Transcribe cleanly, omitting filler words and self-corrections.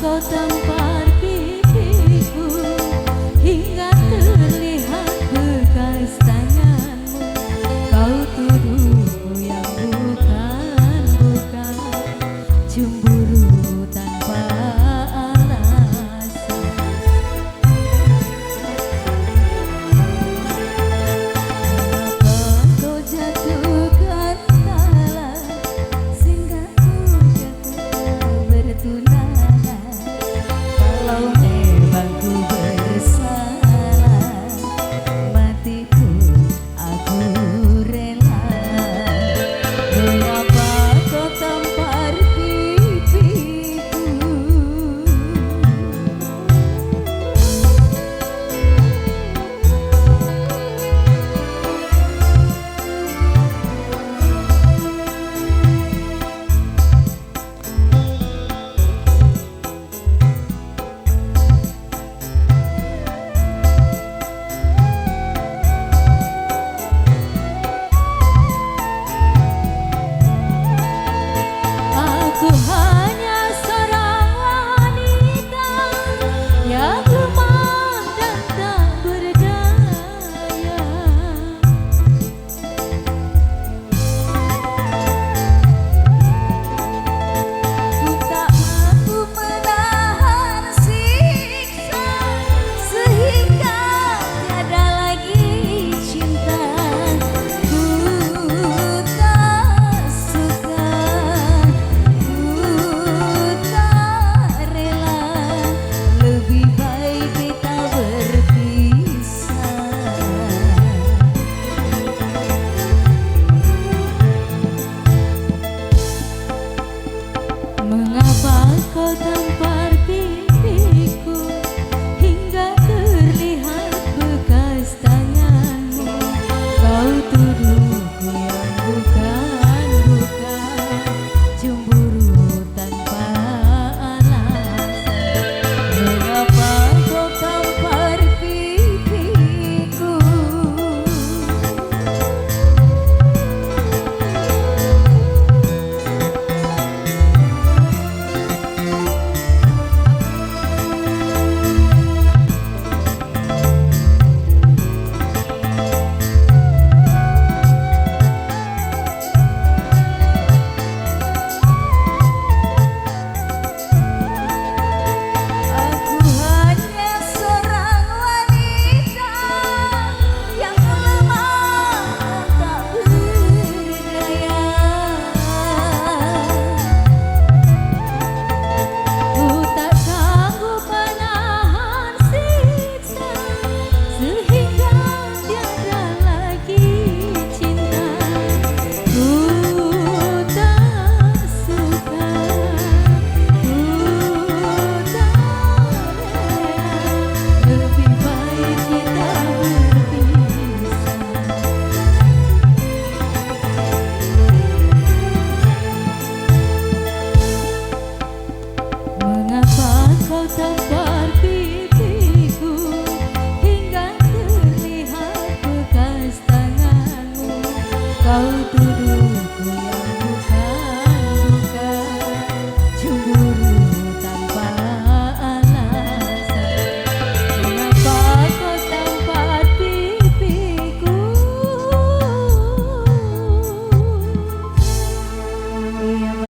kau tampar pipiku hingga terlihat bekas tanganmu? Kau tuduhku yang bukan-bukan, cemburu tanpa alasan. Mengapa kau jatuhkan talan sehingga ku jatuh bertunahan? Kalau memang ku bersalah, matiku aku rela. Mengapa kau tampar pipiku? Aku hanya seorang wanita yang lemah dan tak berdaya. Ku tak mampu menahan siksa sehingga tiada lagi cinta. Ku tak suka, tak rela, lebih baik kita berpisah. Mengapa kau tak